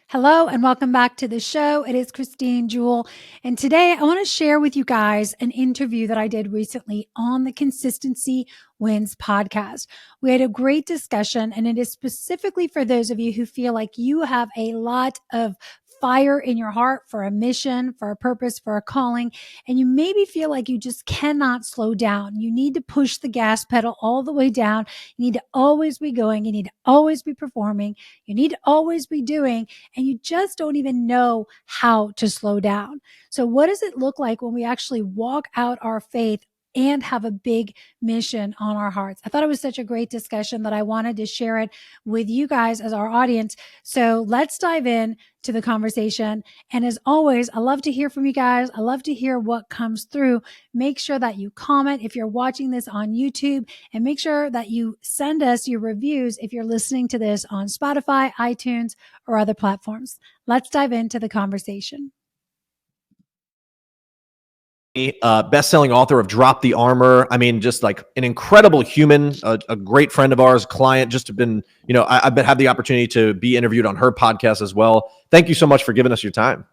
Hello and welcome back to the show. It is Christine Jewell. And today I want to share with you guys an interview that I did recently on the Consistency Wins podcast. We had a great discussion, and it is specifically for those of you who feel like you have a lot of fire in your heart for a mission, for a purpose, for a calling, and you maybe feel like you just cannot slow down. You need to push the gas pedal all the way down. You need to always be going. You need to always be performing. You need to always be doing, and you just don't even know how to slow down. So, what does it look like when we actually walk out our faith and have a big mission on our hearts? I thought it was such a great discussion that I wanted to share it with you guys as our audience. So, let's dive in to the conversation. And as always, I love to hear from you guys. I love to hear what comes through. Make sure that you comment if you're watching this on YouTube, and make sure that you send us your reviews if you're listening to this on Spotify, iTunes, or other platforms. Let's dive into the conversation. Best-selling author of Drop the Armor. I mean, just like an incredible human, a great friend of ours, client. Just been, I've had the opportunity to be interviewed on her podcast as well. Thank you so much for giving us your time.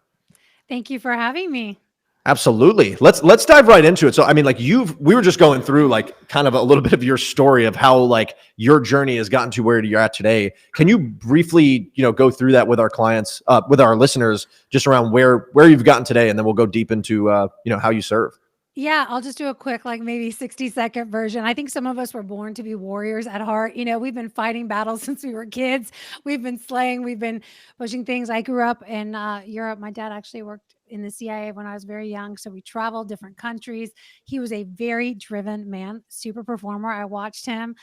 Thank you for having me. Absolutely. Let's dive right into it. So, I mean, like we were just going through like kind of a little bit of your story of how like your journey has gotten to where you're at today. Can you briefly, go through that with our clients, with our listeners, just around where you've gotten today, and then we'll go deep into, how you serve. Yeah, I'll just do a quick, like maybe 60-second version. I think some of us were born to be warriors at heart. We've been fighting battles since we were kids. We've been slaying, we've been pushing things. I grew up in Europe. My dad actually worked in the CIA when I was very young. So we traveled different countries. He was a very driven man, super performer. I watched him,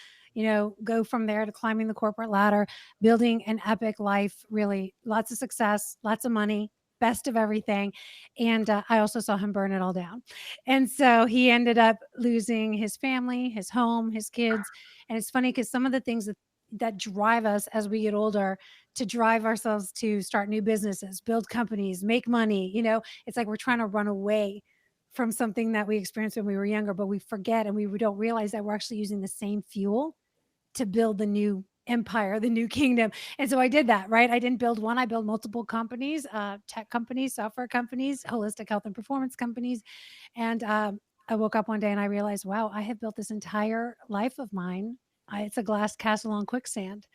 go from there to climbing the corporate ladder, building an epic life, really lots of success, lots of money, best of everything. And I also saw him burn it all down. And so he ended up losing his family, his home, his kids. And it's funny because some of the things that drive us as we get older to drive ourselves to start new businesses, build companies, make money, it's like we're trying to run away from something that we experienced when we were younger, but we forget and we don't realize that we're actually using the same fuel to build the new empire, the new kingdom. And so I did that, right? I didn't build one, I built multiple companies, tech companies, software companies, holistic health and performance companies. And I woke up one day and I realized, wow, I have built this entire life of mine. It's a glass castle on quicksand.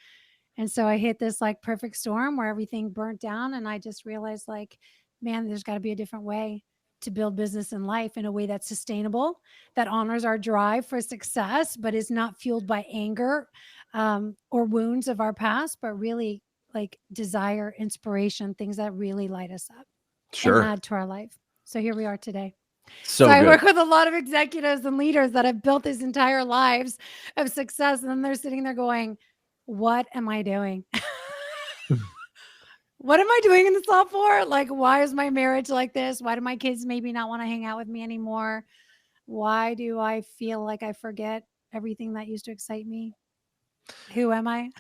And so I hit this like perfect storm where everything burnt down. And I just realized, like, man, there's got to be a different way to build business and life in a way that's sustainable, that honors our drive for success, but is not fueled by anger or wounds of our past, but really like desire, inspiration, things that really light us up and Sure. add to our life. So here we are today. So So I good. work with a lot of executives and leaders that have built these entire lives of success. And then they're sitting there going, what am I doing? What am I doing this all for? Like, why is my marriage like this? Why do my kids maybe not want to hang out with me anymore? Why do I feel like I forget everything that used to excite me? Who am I?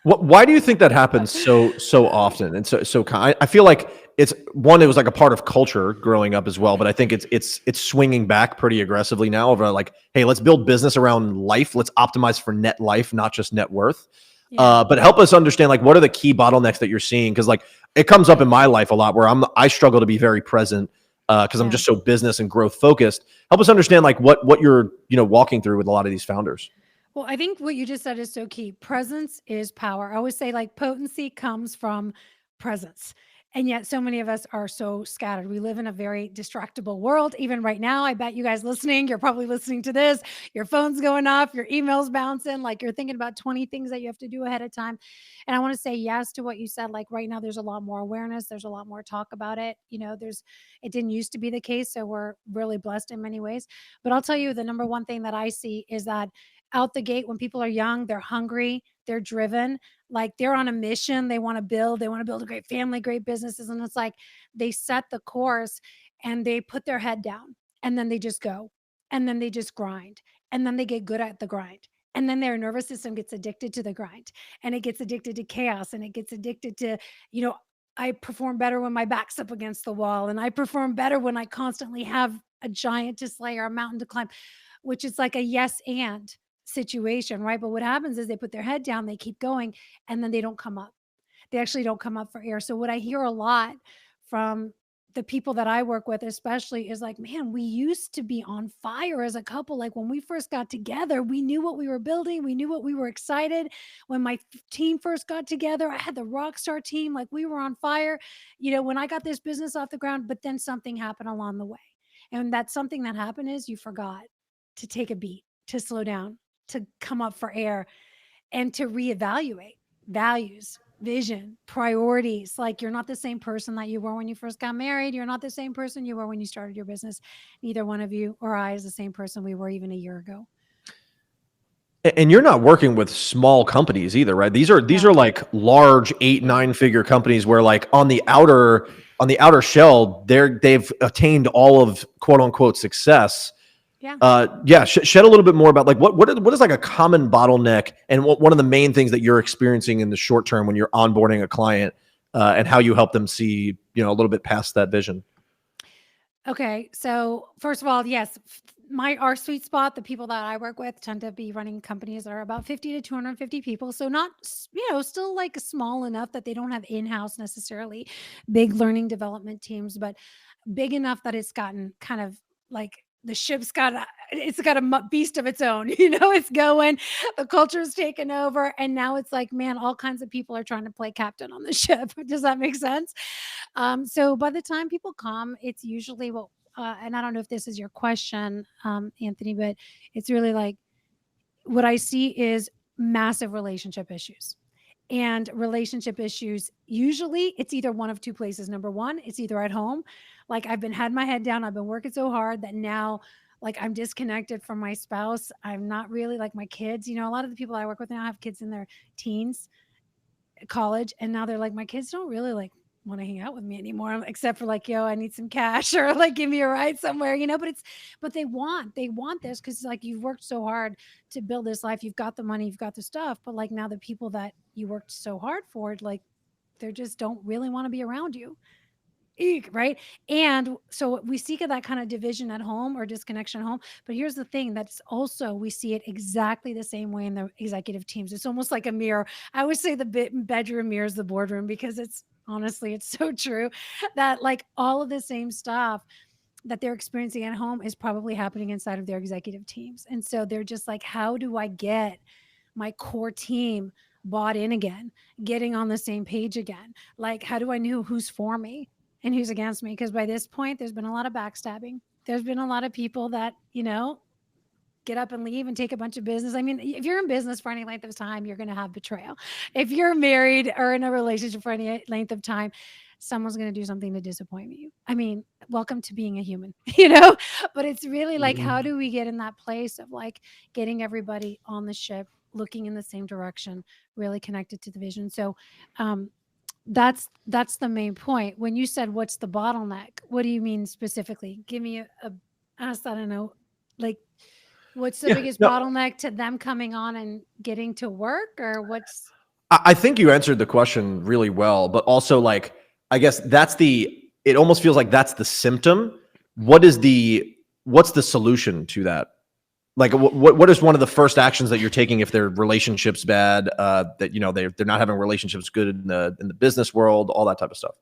Why do you think that happens so often and so I feel like it was like a part of culture growing up as well, but I think it's swinging back pretty aggressively now over like, hey, let's build business around life. Let's optimize for net life, not just net worth. Yeah. But help us understand, like, what are the key bottlenecks that you're seeing? Because like it comes up in my life a lot where I struggle to be very present because I'm Yeah. just so business and growth focused. Help us understand like what you're walking through with a lot of these founders. Well, I think what you just said is so key. Presence is power. I always say, like, potency comes from presence. And yet, so many of us are so scattered. We live in a very distractible world. Even right now, I bet you guys listening, you're probably listening to this, your phone's going off, your email's bouncing, like you're thinking about 20 things that you have to do ahead of time. And I want to say yes to what you said. Like right now, there's a lot more awareness, there's a lot more talk about it. It didn't used to be the case. So we're really blessed in many ways. But I'll tell you, the number one thing that I see is that out the gate when people are young, they're hungry, they're driven, like they're on a mission, they want to build a great family, great businesses, and it's like they set the course and they put their head down and then they just go and then they just grind and then they get good at the grind. And then their nervous system gets addicted to the grind and it gets addicted to chaos and it gets addicted to, you know, I perform better when my back's up against the wall and I perform better when I constantly have a giant to slay or a mountain to climb, which is like a yes and situation, right? But what happens is they put their head down, they keep going, and then they don't come up. They actually don't come up for air. So what I hear a lot from the people that I work with especially is like, man, we used to be on fire as a couple. Like when we first got together, we knew what we were building, we knew what we were excited. When my team first got together, I had the rock star team, like we were on fire, when I got this business off the ground, but then something happened along the way. And that something that happened is you forgot to take a beat, to slow down, to come up for air, and to reevaluate values, vision, priorities. Like you're not the same person that you were when you first got married. You're not the same person you were when you started your business. Neither one of you or I is the same person we were even a year ago. And you're not working with small companies either, right? These are No. like large 8, 9-figure companies where like on the outer shell, they've attained all of quote unquote success. Yeah. Yeah, shed a little bit more about like what is like a common bottleneck and one of the main things that you're experiencing in the short term when you're onboarding a client, and how you help them see a little bit past that vision. Okay. So first of all, yes, our sweet spot, the people that I work with tend to be running companies that are about 50 to 250 people. So not, still like small enough that they don't have in-house necessarily big learning development teams, but big enough that it's gotten kind of like the ship's got a beast of its own. It's going, the culture's taken over, and now it's like, man, all kinds of people are trying to play captain on the ship. Does that make sense? So by the time people come, it's usually and I don't know if this is your question, Anthony, but it's really like what I see is massive relationship issues. And relationship issues, usually it's either one of two places. Number one, it's either at home. Like I've been had my head down. I've been working so hard that now like I'm disconnected from my spouse. I'm not really like my kids. A lot of the people I work with now have kids in their teens, college, and now they're like, my kids don't really like want to hang out with me anymore, except for like, yo, I need some cash or like give me a ride somewhere, but they want this because like you've worked so hard to build this life. You've got the money, you've got the stuff, but like now the people that you worked so hard for, like they just don't really want to be around you. Eek, right? And so we seek that kind of division at home or disconnection at home. But here's the thing, that's also we see it exactly the same way in the executive teams. It's almost like a mirror. I always say the bedroom mirrors the boardroom because it's honestly, it's so true that like all of the same stuff that they're experiencing at home is probably happening inside of their executive teams. And so they're just like, how do I get my core team bought in again, getting on the same page again? Like, how do I know who's for me and who's against me? Because by this point, there's been a lot of backstabbing. There's been a lot of people that, get up and leave and take a bunch of business. I mean, if you're in business for any length of time, you're going to have betrayal. If you're married or in a relationship for any length of time, someone's going to do something to disappoint you. I mean, welcome to being a human, But it's really like, how Mhm. do we get in that place of like getting everybody on the ship, looking in the same direction, really connected to the vision? So, um, that's the main point. When you said what's the bottleneck, what do you mean specifically? Give me a I don't know, like what's the Yeah, biggest no, bottleneck to them coming on and getting to work, or what's I think you answered the question really well, but also like I guess it almost feels like that's the symptom. What's the solution to that? Like what is one of the first actions that you're taking if their relationship's bad, that they're not having relationships good in the business world, all that type of stuff.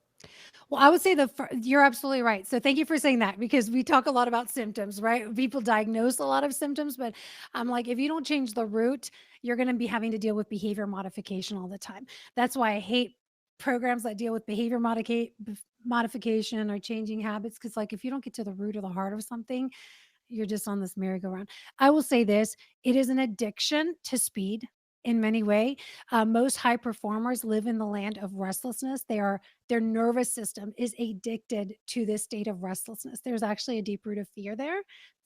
well, I would say you're absolutely right. So thank you for saying that because we talk a lot about symptoms, right? People diagnose a lot of symptoms, but I'm like, if you don't change the root, you're going to be having to deal with behavior modification all the time. That's why I hate programs that deal with modification or changing habits. Cause like, if you don't get to the root or the heart of something, you're just on this merry-go-round. I will say this, it is an addiction to speed in many way. Most high performers live in the land of restlessness. Their nervous system is addicted to this state of restlessness. There's actually a deep root of fear there.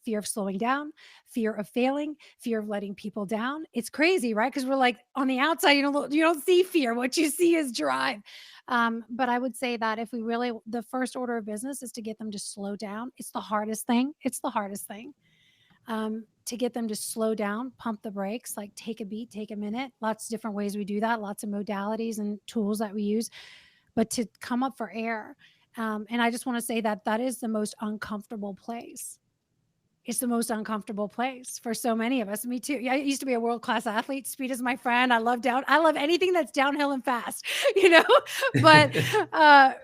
Fear of slowing down, fear of failing, fear of letting people down. It's crazy, right? Because we're like on the outside, you don't see fear. What you see is drive. But I would say that if we really, the first order of business is to get them to slow down. It's the hardest thing. It's the hardest thing, to get them to slow down, pump the brakes, like take a beat, take a minute. Lots of different ways we do that, lots of modalities and tools that we use, but to come up for air. And I just want to say that that is the most uncomfortable place it's the most uncomfortable place for so many of us. Me too. Yeah, I used to be a world-class athlete. Speed is my friend. I love anything that's downhill and fast, you know? But uh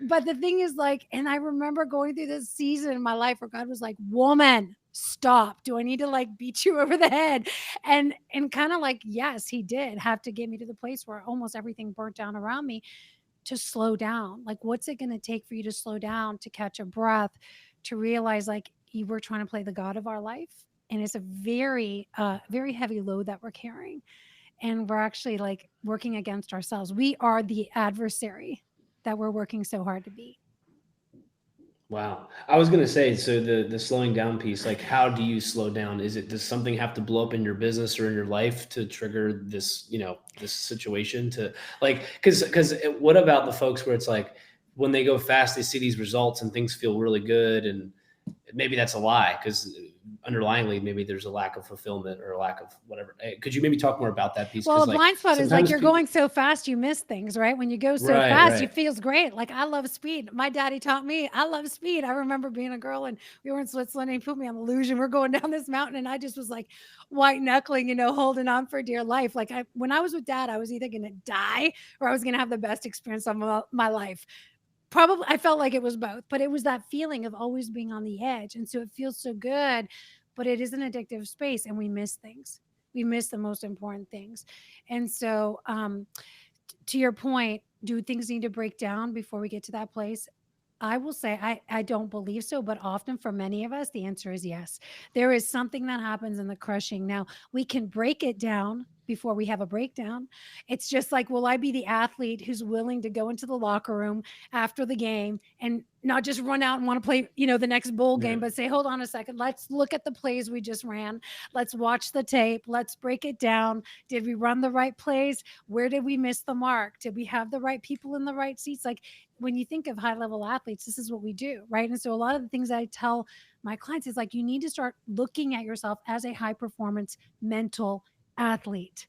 but the thing is like, and I remember going through this season in my life where God was like, "Woman, stop. Do I need to like beat you over the head?" And kind of like, yes, he did have to get me to the place where almost everything burnt down around me to slow down. Like, what's it going to take for you to slow down, to catch a breath, to realize like you were trying to play the God of our life? And it's a very heavy load that we're carrying. And we're actually like working against ourselves. We are the adversary that we're working so hard to beat. Wow. I was gonna say, so the slowing down piece, like how do you slow down? Does something have to blow up in your business or in your life to trigger this, this situation to like because what about the folks where it's like when they go fast, they see these results and things feel really good and maybe that's a lie because underlyingly maybe there's a lack of fulfillment or a lack of whatever. Could you maybe talk more about that piece? Well, Because a like blind spot is like sometimes you're people, going so fast, you miss things, right? When you go so right, fast, it right, feels great. Like I love speed. My daddy taught me I love speed. I remember being a girl and we were in Switzerland and he put me on the luge and we're going down this mountain and I just was like white knuckling, holding on for dear life. Like when I was with dad, I was either going to die or I was going to have the best experience of my life. Probably I felt like it was both, but it was that feeling of always being on the edge. And so it feels so good, but it is an addictive space and we miss things. We miss the most important things. And so to your point, do things need to break down before we get to that place? I will say I don't believe so, but often for many of us, the answer is yes. There is something that happens in the crushing. Now, we can break it down before we have a breakdown. It's just like, will I be the athlete who's willing to go into the locker room after the game and not just run out and want to play, the next bowl game, right. but say, hold on a second, let's look at the plays we just ran. Let's watch the tape. Let's break it down. Did we run the right plays? Where did we miss the mark? Did we have the right people in the right seats? Like when you think of high level athletes, this is what we do, right? And so a lot of the things I tell my clients is like, you need to start looking at yourself as a high performance mental athlete.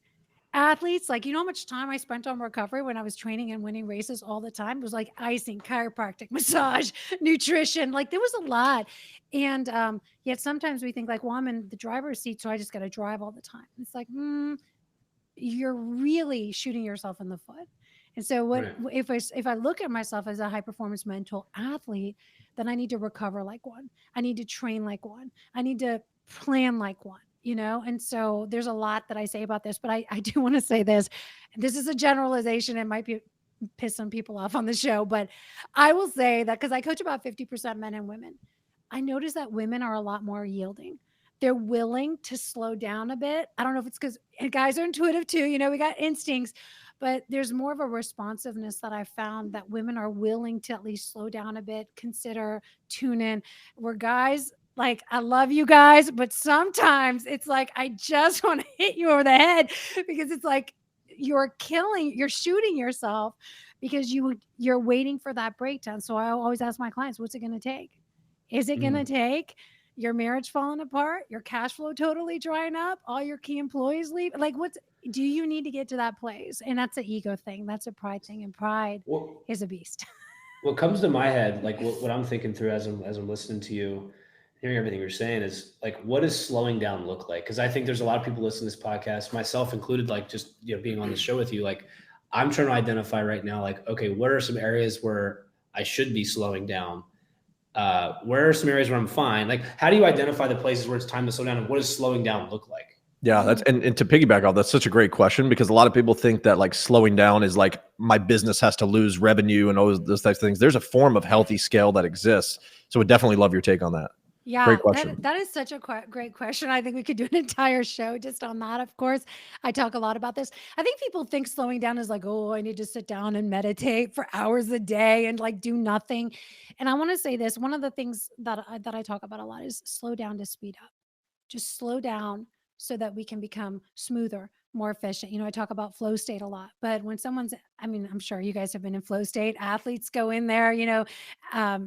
Athletes, like, how much time I spent on recovery when I was training and winning races all the time? It was like icing, chiropractic, massage, nutrition. Like, there was a lot. And yet sometimes we think, like, well, I'm in the driver's seat, so I just got to drive all the time. It's like, you're really shooting yourself in the foot. And so what Right. if I look at myself as a high performance mental athlete, then I need to recover like one. I need to train like one. I need to plan like one. And so there's a lot that I say about this, but I do want to say this. This is a generalization. It might be piss some people off on the show, but I will say that because I coach about 50% men and women, I notice that women are a lot more yielding. They're willing to slow down a bit. I don't know if it's because guys are intuitive too. We got instincts, but there's more of a responsiveness that I found that women are willing to at least slow down a bit, consider, tune in. Where guys, like, I love you guys, but sometimes it's like, I just want to hit you over the head because it's like, you're shooting yourself because you're waiting for that breakdown. So I always ask my clients, what's it going to take? Is it going to Mm. take your marriage falling apart, your cash flow totally drying up, all your key employees leave? Like, do you need to get to that place? And that's an ego thing, that's a pride thing, and pride Well, is a beast. what comes to my head, like what I'm thinking through as I'm listening to you, hearing everything you're saying is like, what does slowing down look like? Because I think there's a lot of people listening to this podcast, myself included, like just being on the show with you. Like, I'm trying to identify right now, like, okay, what are some areas where I should be slowing down? Where are some areas where I'm fine? Like, how do you identify the places where it's time to slow down, and what does slowing down look like? Yeah, that's and to piggyback off, that's such a great question because a lot of people think that like slowing down is like my business has to lose revenue and all those types of things. There's a form of healthy scale that exists. So would definitely love your take on that. Great Yeah, question. that is such a great question. I think we could do an entire show just on that. Of course, I talk a lot about this. I think people think slowing down is like, oh, I need to sit down and meditate for hours a day and like do nothing. And I want to say this: one of the things that I talk about a lot is slow down to speed up. Just slow down so that we can become smoother, more efficient. I talk about flow state a lot, but when I mean, I'm sure you guys have been in flow state. Athletes go in there,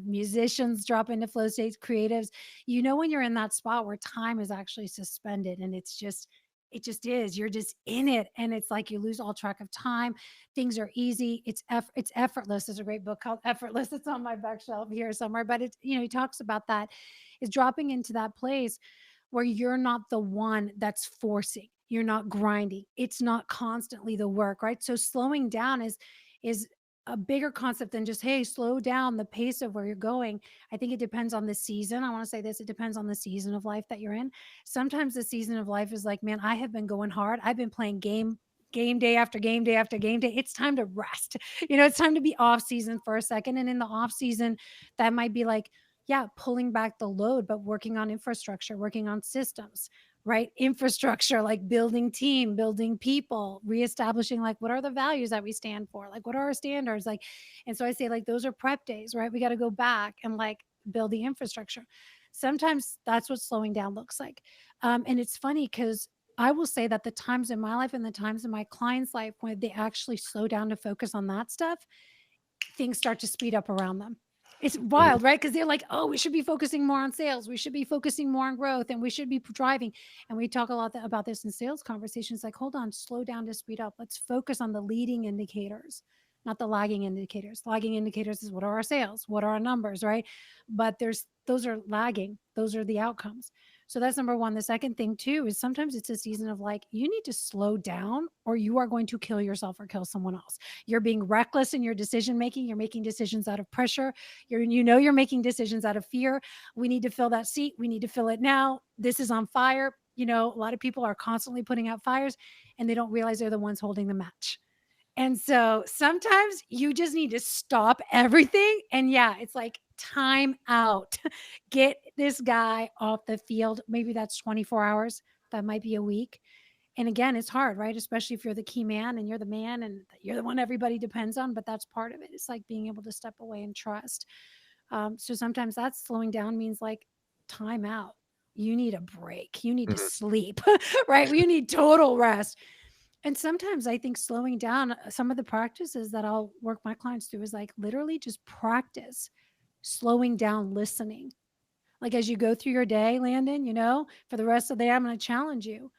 musicians drop into flow states, creatives. When you're in that spot where time is actually suspended and it's just It just is. You're just in it, and it's like you lose all track of time. Things are easy. It's effortless. There's a great book called Effortless. It's on my bookshelf here somewhere, but it's, he talks about that, is dropping into that place where you're not the one that's forcing. You're not grinding. It's not constantly the work, right? So slowing down is a bigger concept than just, hey, slow down the pace of where you're going. I think it depends on the season. I want to say this, it depends on the season of life that you're in. Sometimes the season of life is like, man, I have been going hard. I've been playing game day after game day after game day. It's time to rest. It's time to be off season for a second. And in the off season, that might be like, yeah, pulling back the load, but working on infrastructure, working on systems, right? Infrastructure, like building team, building people, reestablishing like what are the values that we stand for? Like what are our standards? Like, and so I say like those are prep days, right? We got to go back and like build the infrastructure. Sometimes that's what slowing down looks like. And it's funny because I will say that the times in my life and the times in my clients' life when they actually slow down to focus on that stuff, things start to speed up around them. It's Mhm. wild, right? Because they're like, oh, we should be focusing more on sales. We should be focusing more on growth and we should be driving. And we talk a lot about this in sales conversations like, hold on, slow down to speed up. Let's focus on the leading indicators, not the lagging indicators. Lagging indicators is what are our sales? What are our numbers, right? But those are lagging, those are the outcomes. So that's number one. The second thing, too, is sometimes it's a season of like, you need to slow down or you are going to kill yourself or kill someone else. You're being reckless in your decision making. You're making decisions out of pressure. You're making decisions out of fear. We need to fill that seat. We need to fill it now. This is on fire. A lot of people are constantly putting out fires and they don't realize they're the ones holding the match. And so sometimes you just need to stop everything. And yeah, it's like time out. Get this guy off the field. Maybe that's 24 hours. That might be a week. And again, it's hard, right? Especially if you're the key man and you're the man and you're the one everybody depends on, but that's part of it. It's like being able to step away and trust. So sometimes that's slowing down means like time out. You need a break. You need to Mhm. sleep, right? You need total rest. And sometimes I think slowing down, some of the practices that I'll work my clients through is like literally just practice slowing down listening. Like as you go through your day, Landon, for the rest of the day, I'm going to challenge you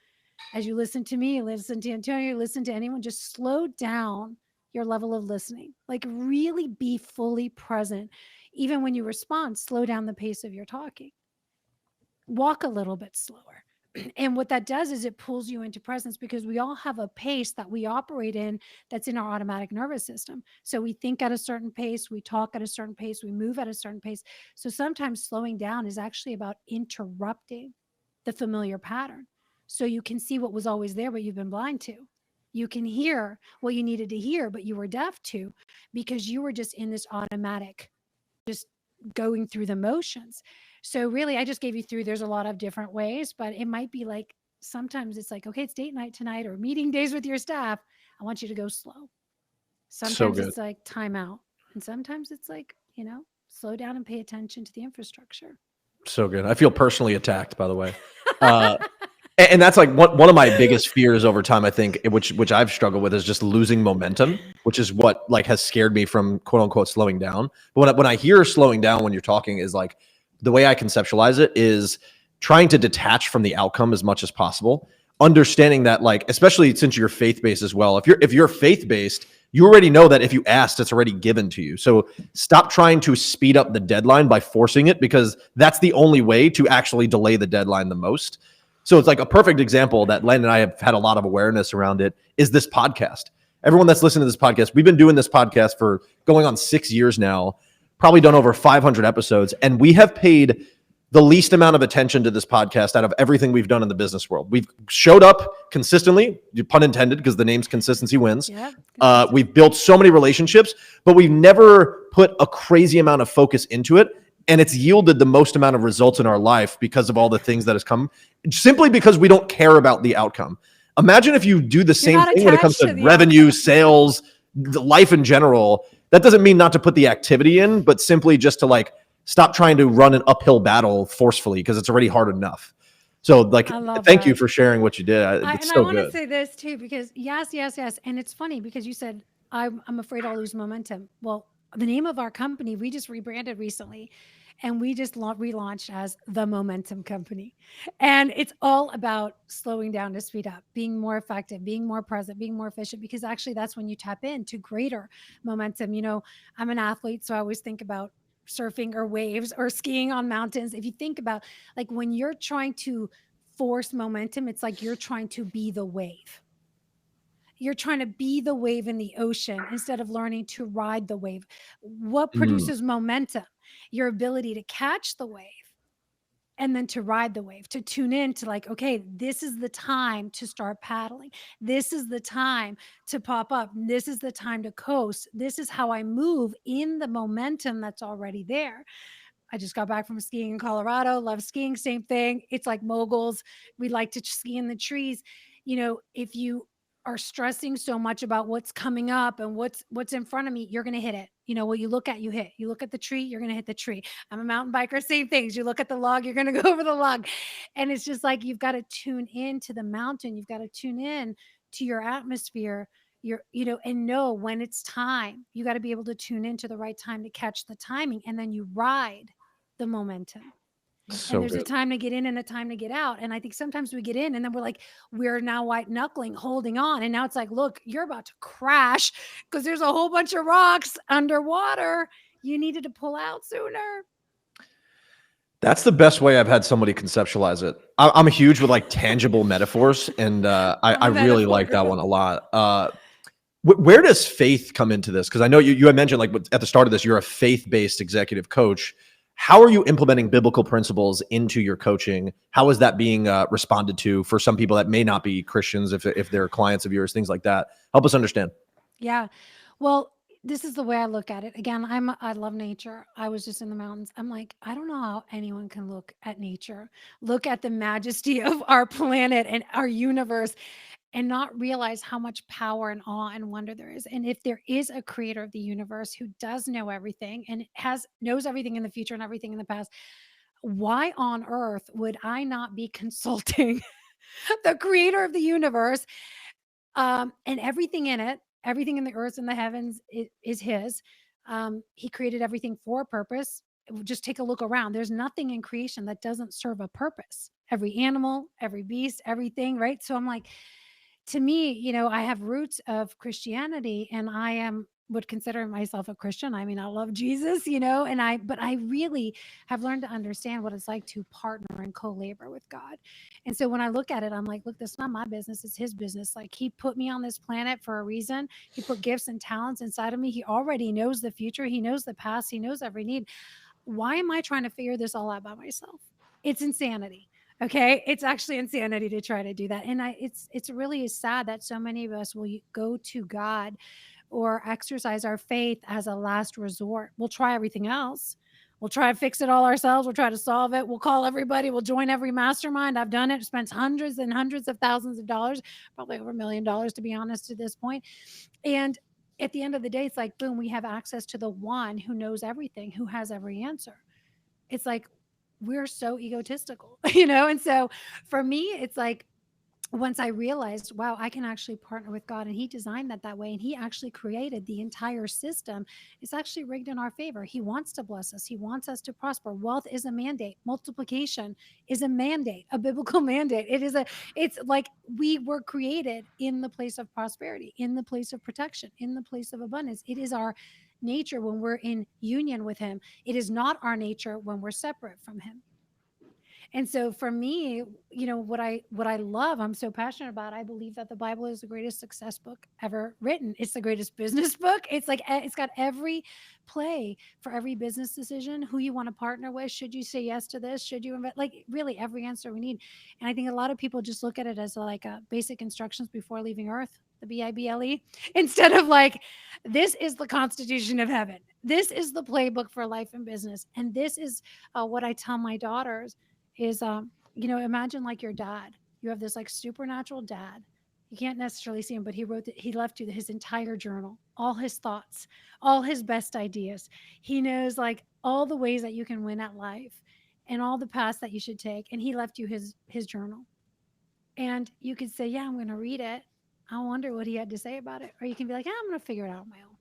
as you listen to me, listen to Antonio, listen to anyone, just slow down your level of listening. Like really be fully present. Even when you respond, slow down the pace of your talking. Walk a little bit slower. And what that does is it pulls you into presence because we all have a pace that we operate in that's in our automatic nervous system. So we think at a certain pace, we talk at a certain pace, we move at a certain pace. So sometimes slowing down is actually about interrupting the familiar pattern. So you can see what was always there, but you've been blind to. You can hear what you needed to hear, but you were deaf to because you were just in this automatic, just going through the motions. So really, I just gave you through, there's a lot of different ways, but it might be like, sometimes it's like, okay, it's date night tonight or meeting days with your staff. I want you to go slow. So Sometimes good. it's like time out. And sometimes it's like, slow down and pay attention to the infrastructure. So good. I feel personally attacked, by the way. Uh, and that's like one of my biggest fears over time, I think, which I've struggled with is just losing momentum, which is what like has scared me from quote unquote slowing down. But when I hear slowing down when you're talking is like the way I conceptualize it is trying to detach from the outcome as much as possible, understanding that like, especially since you're faith-based as well, if you're faith-based, you already know that if you asked, it's already given to you. So stop trying to speed up the deadline by forcing it because that's the only way to actually delay the deadline the most. So it's like a perfect example that Len and I have had a lot of awareness around it is this podcast. Everyone that's listening to this podcast, we've been doing this podcast for going on 6 years now, probably done over 500 episodes, and we have paid the least amount of attention to this podcast out of everything we've done in the business world. We've showed up consistently, pun intended, because the name's consistency wins. Yeah. We've built so many relationships, but we've never put a crazy amount of focus into it. And it's yielded the most amount of results in our life because of all the things that has come, simply because we don't care about the outcome. Imagine if you do the You're same not thing when it comes attached to to the revenue, outcome. sales, life in general. That doesn't mean not to put the activity in, but simply just to like stop trying to run an uphill battle forcefully because it's already hard enough. So like, I love thank you that. for sharing what you did. It's And I so want to good. say this too, because yes, yes, yes. And it's funny because you said, I'm afraid I'll lose momentum. Well, the name of our company, we just rebranded recently. and we just relaunched as the Momentum Company. And it's all about slowing down to speed up, being more effective, being more present, being more efficient, because actually that's when you tap into greater momentum. I'm an athlete, so I always think about surfing or waves or skiing on mountains. If you think about like when you're trying to force momentum, it's like you're trying to be the wave. You're trying to be the wave in the ocean instead of learning to ride the wave. What Mm. produces momentum? Your ability to catch the wave and then to ride the wave, to tune in to like, okay, this is the time to start paddling. This is the time to pop up. This is the time to coast. This is how I move in the momentum that's already there. I just got back from skiing in Colorado. Love skiing. Same thing. It's like moguls. We like to ski in the trees. If you are stressing so much about what's coming up and what's in front of me, you're going to hit it. What you look at, you hit. You look at the tree, you're going to hit the tree. I'm a mountain biker. Same things. You look at the log, you're going to go over the log. And it's just like you've got to tune in to the mountain. You've got to tune in to your atmosphere. And know when it's time. You got to be able to tune into the right time to catch the timing, and then you ride the momentum. And So there's a good. time to get in and a time to get out. And I think sometimes we get in and then we're like, we're now white knuckling, holding on. And now it's like, look, you're about to crash because there's a whole bunch of rocks underwater. You needed to pull out sooner. That's the best way I've had somebody conceptualize it. I'm huge with like tangible metaphors, and I I'm a really metaphor like that girl. one a lot. Where does faith come into this? Because I know you had mentioned like at the start of this, you're a faith-based executive coach. How are you implementing biblical principles into your coaching? How is that being responded to for some people that may not be Christians, if they're clients of yours, things like that? Help us understand. Yeah. Well, this is the way I look at it. Again, I love nature. I was just in the mountains. I'm like, I don't know how anyone can look at nature, look at the majesty of our planet and our universe and not realize how much power and awe and wonder there is. And if there is a creator of the universe who does know everything and knows everything in the future and everything in the past, why on earth would I not be consulting the creator of the universe, and everything in it, everything in the earth and the heavens is his. He created everything for a purpose. Just take a look around. There's nothing in creation that doesn't serve a purpose. Every animal, every beast, everything, right? So I'm like, to me, I have roots of Christianity and I would consider myself a Christian. I mean, I love Jesus, but I really have learned to understand what it's like to partner and co-labor with God. And so when I look at it, I'm like, look, that's not my business. It's his business. Like he put me on this planet for a reason. He put gifts and talents inside of me. He already knows the future. He knows the past. He knows every need. Why am I trying to figure this all out by myself? It's insanity. Okay, it's actually insanity to try to do that. And it's really sad that so many of us will go to God or exercise our faith as a last resort. We'll try everything else. We'll try to fix it all ourselves. We'll try to solve it. We'll call everybody. We'll join every mastermind. I've done it. Spent hundreds and hundreds of thousands of dollars, probably over $1 million to be honest at this point. And at the end of the day, it's like, boom, we have access to the one who knows everything, who has every answer. It's like we're so egotistical, And so for me, it's like once I realized, wow, I can actually partner with God and he designed that way. And he actually created the entire system. It's actually rigged in our favor. He wants to bless us. He wants us to prosper. Wealth is a mandate. Multiplication is a mandate, a biblical mandate. It's like we were created in the place of prosperity, in the place of protection, in the place of abundance. It is our nature when we're in union with him. It is not our nature when we're separate from him. And so for me, what I love, I'm so passionate about, I believe that the Bible is the greatest success book ever written. It's the greatest business book. It's like it's got every play for every business decision, who you want to partner with, should you say yes to this, should you invest, like really every answer we need. And I think a lot of people just look at it as like a basic instructions before leaving earth, the Bible, instead of like, this is the constitution of heaven. This is the playbook for life and business. And this is what I tell my daughters is imagine like your dad. You have this like supernatural dad. You can't necessarily see him, but he left you his entire journal, all his thoughts, all his best ideas. He knows like all the ways that you can win at life and all the paths that you should take. And he left you his journal. And you could say, yeah, I'm going to read it. I wonder what he had to say about it. Or you can be like, yeah, I'm going to figure it out on my own.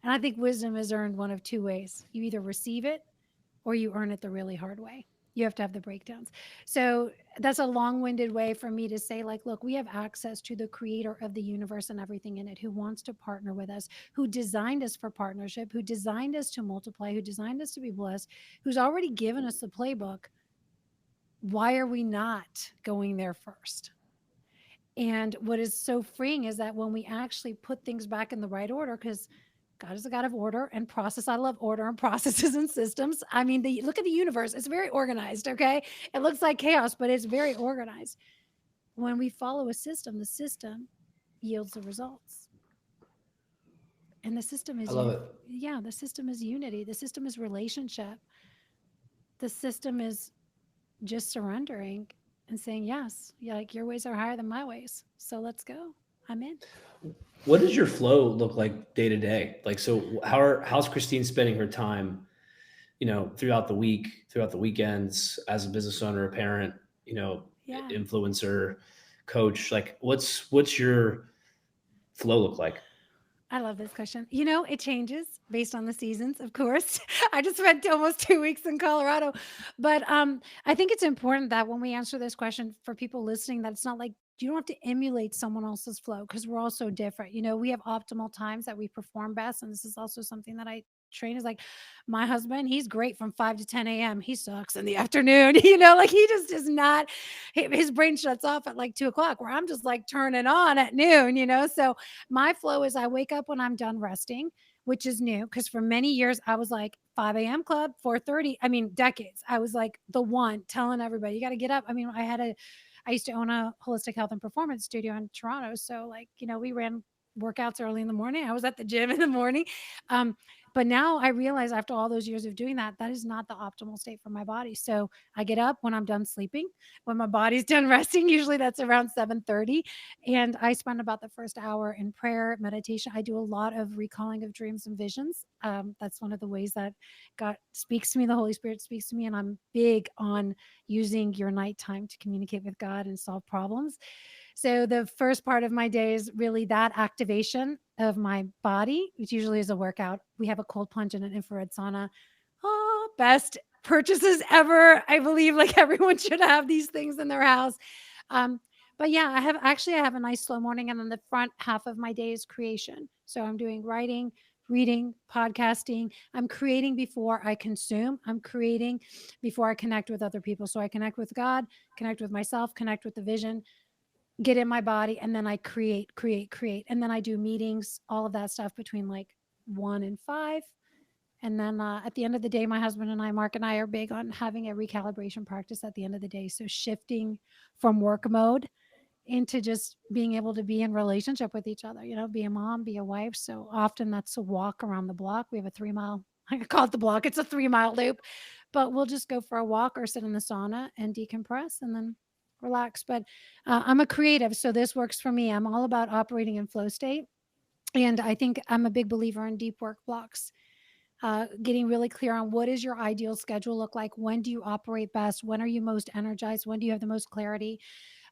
And I think wisdom is earned one of two ways. You either receive it or you earn it the really hard way. You have to have the breakdowns. So that's a long-winded way for me to say, like, look, we have access to the creator of the universe and everything in it, who wants to partner with us, who designed us for partnership, who designed us to multiply, who designed us to be blessed, who's already given us the playbook. Why are we not going there first? And what is so freeing is that when we actually put things back in the right order, because God is a God of order and process. I love order and processes and systems. I mean, look at the universe. It's very organized, okay? It looks like chaos, but it's very organized. When we follow a system, the system yields the results. And the system I is love you. it. Yeah, the system is unity. The system is relationship. The system is just surrendering and saying, yes, yeah, like your ways are higher than my ways. So let's go. I'm in. What does your flow look like day to day? Like, so how's Christine spending her time, throughout the week, throughout the weekends, as a business owner, a parent, Yeah. influencer, coach? Like, what's your flow look like? I love this question. It changes based on the seasons, of course. I just spent almost 2 weeks in Colorado. But I think it's important that when we answer this question for people listening, that it's not like you don't have to emulate someone else's flow, because we're all so different. We have optimal times that we perform best. And this is also something that I train, is like my husband, he's great from 5 to 10 a.m. He sucks in the afternoon, like he just is not, his brain shuts off at like 2 o'clock, where I'm just like turning on at noon. So my flow is I wake up when I'm done resting, which is new, because for many years I was like 5 a.m. club, 4:30. I mean, decades. I was like the one telling everybody, you got to get up. I mean, I used to own a holistic health and performance studio in Toronto. So like, we ran workouts early in the morning. I was at the gym in the morning. Um, but now I realize, after all those years of doing that, that is not the optimal state for my body. So I get up when I'm done sleeping, when my body's done resting. Usually that's around 7:30. And I spend about the first hour in prayer, meditation. I do a lot of recalling of dreams and visions. That's one of the ways that God speaks to me. The Holy Spirit speaks to me. And I'm big on using your nighttime to communicate with God and solve problems. So the first part of my day is really that activation of my body, which usually is a workout. We have a cold plunge and an infrared sauna. Oh, best purchases ever. I believe like everyone should have these things in their house. Um, but yeah, I have a nice slow morning, and then the front half of my day is creation. So I'm doing writing, reading, podcasting. I'm creating before I consume. I'm creating before I connect with other people. So I connect with God, connect with myself, connect with the vision, get in my body, and then I create, create, create. And then I do meetings, all of that stuff between like 1 and 5. And then at the end of the day, my husband and I, Mark and I, are big on having a recalibration practice at the end of the day. So shifting from work mode into just being able to be in relationship with each other, be a mom, be a wife. So often that's a walk around the block. We have a 3 mile, I call it the block. It's a 3 mile loop, but we'll just go for a walk or sit in the sauna and decompress and then relax. But I'm a creative, so this works for me. I'm all about operating in flow state. And I think I'm a big believer in deep work blocks, getting really clear on what is your ideal schedule look like. When do you operate best? When are you most energized? When do you have the most clarity?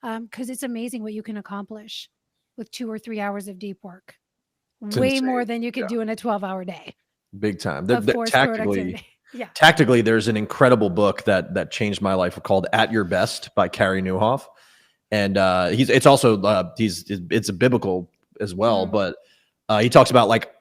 Because it's amazing what you can accomplish with 2 or 3 hours of deep work. It's Way more insane. than you could do in a 12-hour day Big time. of forced Tactically, productivity. Yeah. tactically, there's an incredible book that changed my life called "At Your Best" by Carey Nieuwhof, and it's a biblical as well, Mm, but he talks about like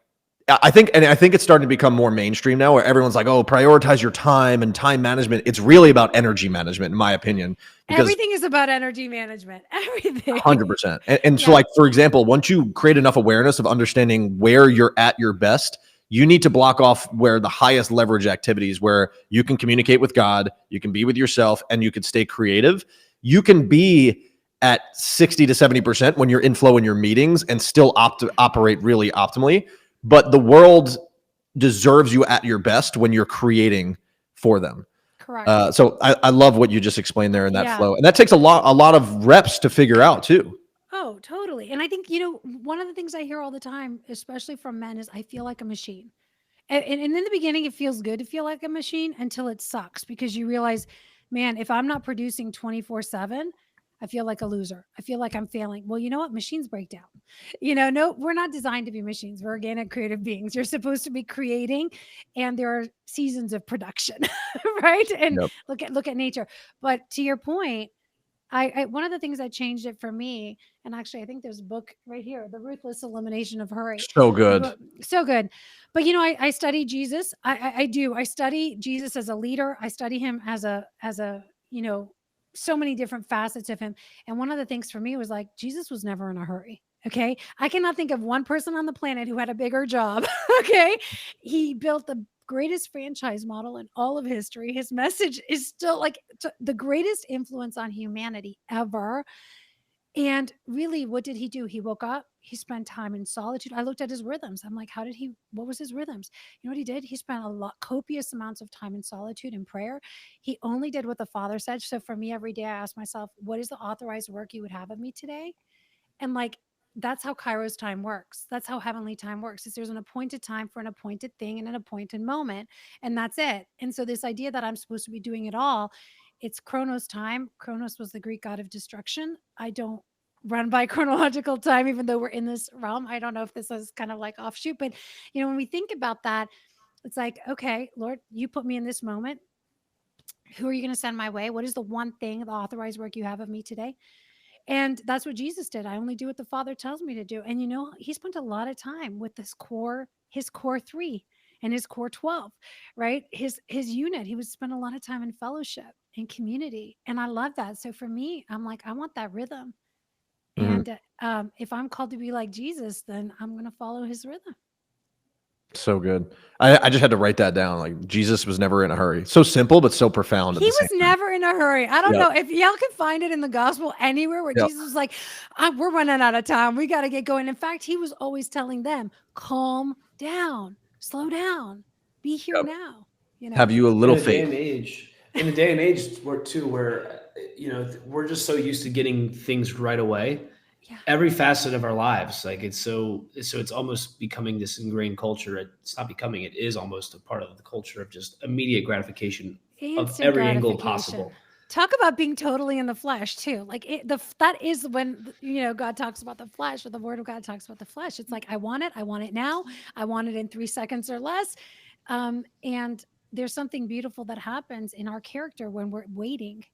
I think it's starting to become more mainstream now, where everyone's like, oh, prioritize your time and time management. It's really about energy management, in my opinion, because everything is about energy management. Everything. 100%. And so, Yeah. like, for example, once you create enough awareness of understanding where you're at your best, you need to block off where the highest leverage activities, where you can communicate with God, you can be with yourself, and you can stay creative. You can be at 60 to 70% when you're in flow in your meetings and still operate really optimally. But the world deserves you at your best when you're creating for them. Correct. So I love what you just explained there in that Yeah. flow, and that takes a lot of reps to figure out too. Oh, totally. And I think, one of the things I hear all the time, especially from men, is I feel like a machine. And in the beginning, it feels good to feel like a machine until it sucks, because you realize, man, if I'm not producing 24/7, I feel like a loser. I feel like I'm failing. Well, you know what? Machines break down. No, we're not designed to be machines. We're organic, creative beings. You're supposed to be creating, and there are seasons of production, right? And Yep. look at nature. But to your point, I one of the things that changed it for me, and actually I think there's a book right here, The Ruthless Elimination of Hurry. So The good. book, so good. But I study Jesus. I do. I study Jesus as a leader. I study him as a so many different facets of him. And one of the things for me was like Jesus was never in a hurry. Okay. I cannot think of one person on the planet who had a bigger job. Okay. He built the greatest franchise model in all of history. His message is still like the greatest influence on humanity ever. And really, what did he do? He woke up, he spent time in solitude. I looked at his rhythms. I'm like, what was his rhythms? You know what he did? He spent copious amounts of time in solitude and prayer. He only did what the Father said. So for me, every day I ask myself, what is the authorized work you would have of me today? And like that's how Kairos time works. That's how heavenly time works. Is there's an appointed time for an appointed thing and an appointed moment, and that's it. And so this idea that I'm supposed to be doing it all, it's Chronos time. Chronos was the Greek god of destruction. I don't run by chronological time, even though we're in this realm. I don't know if this is kind of like offshoot, but when we think about that, it's like, okay, Lord, you put me in this moment. Who are you going to send my way? What is the one thing, the authorized work you have of me today? And that's what Jesus did. I only do what the Father tells me to do. And he spent a lot of time with his core 3 and his core 12, right? His unit. He would spend a lot of time in fellowship and community. And I love that. So for me, I'm like, I want that rhythm. Mhm. And if I'm called to be like Jesus, then I'm going to follow his rhythm. So good. I just had to write that down. Like Jesus was never in a hurry. So simple, but so profound at He the was same time. never in a hurry. I don't Yep. know if y'all can find it in the gospel anywhere where Yep. Jesus was like, we're running out of time. We got to get going. In fact, he was always telling them, calm down, slow down, be here Yep. now, Have you a in little a day faith? and age in a day and age where we're just so used to getting things right away, Yeah. every facet of our lives, like it's almost becoming this ingrained culture. It's not becoming, it is almost a part of the culture of just immediate gratification of Instant every angle gratification. possible. Talk about being totally in the flesh too. Like that is when God talks about the flesh, or the Word of God talks about the flesh. It's like I want it now. I want it in 3 seconds or less. And there's something beautiful that happens in our character when we're waiting.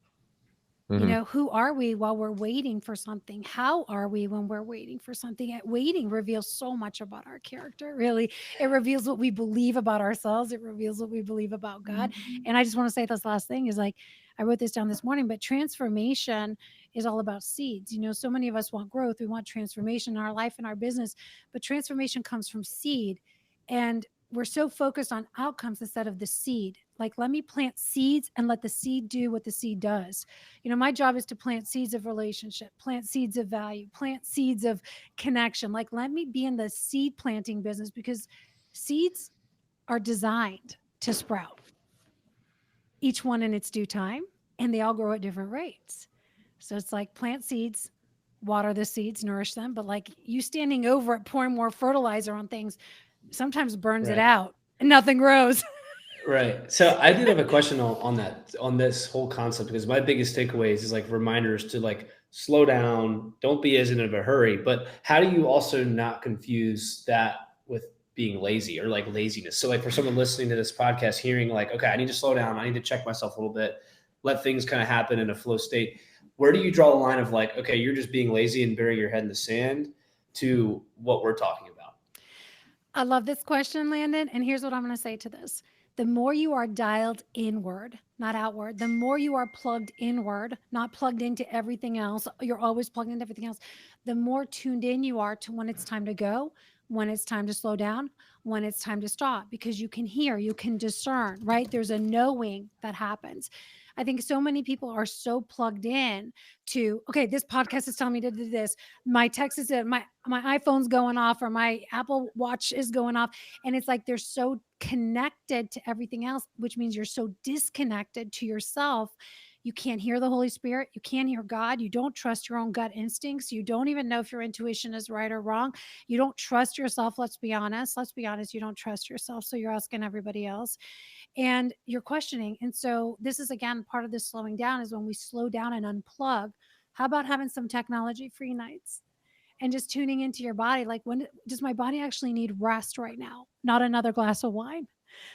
Mhm. Who are we while we're waiting for something? How are we when we're waiting for something? Waiting reveals so much about our character, really. It reveals what we believe about ourselves. It reveals what we believe about God. And I just want to say this last thing is like, I wrote this down this morning, but transformation is all about seeds. So many of us want growth. We want transformation in our life and our business, but transformation comes from seed. And we're so focused on outcomes instead of the seed. Like, let me plant seeds and let the seed do what the seed does. My job is to plant seeds of relationship, plant seeds of value, plant seeds of connection. Like, let me be in the seed planting business, because seeds are designed to sprout, each one in its due time, and they all grow at different rates. So it's like plant seeds, water the seeds, nourish them. But like you standing over it, pouring more fertilizer on things, sometimes burns it Right. out and nothing grows. Right. So I did have a question on this whole concept, because my biggest takeaways is like reminders to like slow down, don't be as in a hurry. But how do you also not confuse that with being lazy or like laziness? So like for someone listening to this podcast, hearing like, okay, I need to slow down, I need to check myself a little bit, let things kind of happen in a flow state. Where do you draw the line of like, okay, you're just being lazy and burying your head in the sand, to what we're talking about? I love this question, Landon. And here's what I'm going to say to this. The more you are dialed inward, not outward, the more you are plugged inward, not plugged into everything else. You're always plugged into everything else. The more tuned in you are to when it's time to go, when it's time to slow down, when it's time to stop, because you can hear, you can discern, right? There's a knowing that happens. I think so many people are so plugged in to, okay, this podcast is telling me to do this. My text is my iPhone's going off, or my Apple Watch is going off. And it's like they're so connected to everything else, which means you're so disconnected to yourself. You can't hear the Holy Spirit. You can't hear God. You don't trust your own gut instincts. You don't even know if your intuition is right or wrong. You don't trust yourself. Let's be honest. Let's be honest. You don't trust yourself. So you're asking everybody else, and you're questioning. And so this is again part of this slowing down, is when we slow down and unplug. How about having some technology-free nights and just tuning into your body? Like, when does my body actually need rest right now? Not another glass of wine,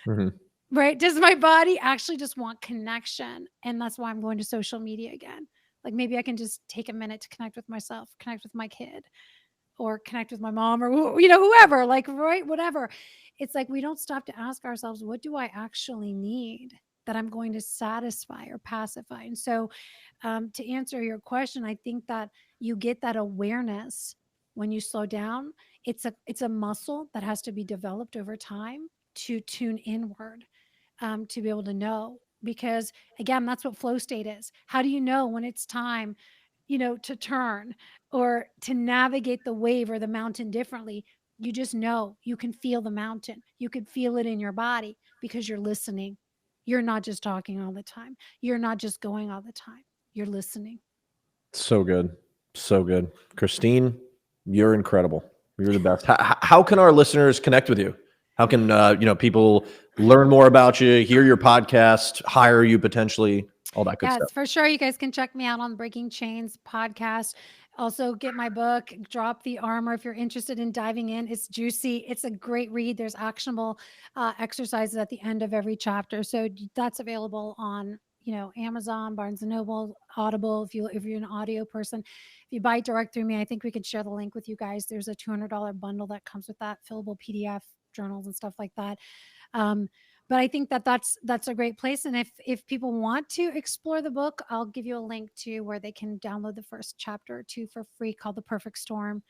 Mhm. right? Does my body actually just want connection? And that's why I'm going to social media again. Like, maybe I can just take a minute to connect with myself, connect with my kid, or connect with my mom, or whoever, like, right, whatever. It's like we don't stop to ask ourselves, what do I actually need that I'm going to satisfy or pacify? And so, to answer your question, I think that you get that awareness when you slow down. It's a muscle that has to be developed over time to tune inward, to be able to know. Because again, that's what flow state is. How do you know when it's time, to turn or to navigate the wave or the mountain differently? You just know. You can feel the mountain. You can feel it in your body because you're listening. You're not just talking all the time. You're not just going all the time. You're listening. So good. So good. Christine, you're incredible. You're the best. How can our listeners connect with you? How can people learn more about you, hear your podcast, hire you potentially, all that good stuff? Yes, for sure. You guys can check me out on Breaking Chains podcast. Also, get my book, Drop the Armor, if you're interested in diving in. It's juicy. It's a great read. There's actionable exercises at the end of every chapter. So that's available on Amazon, Barnes and Noble, Audible. If you're an audio person, if you buy it direct through me, I think we could share the link with you guys. There's a $200 bundle that comes with that, fillable PDF journals and stuff like that. Um, but I think that that's a great place. And if people want to explore the book, I'll give you a link to where they can download the first chapter or two for free, called The Perfect Storm.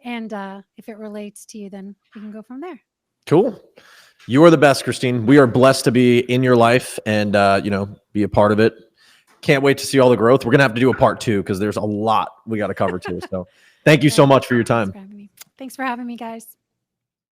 And if it relates to you, then we can go from there. Cool. You are the best, Christine. We are blessed to be in your life and be a part of it. Can't wait to see all the growth. We're gonna have to do a part 2 because there's a lot we got to cover too. So thank you so much for your time. Thanks for having me, guys.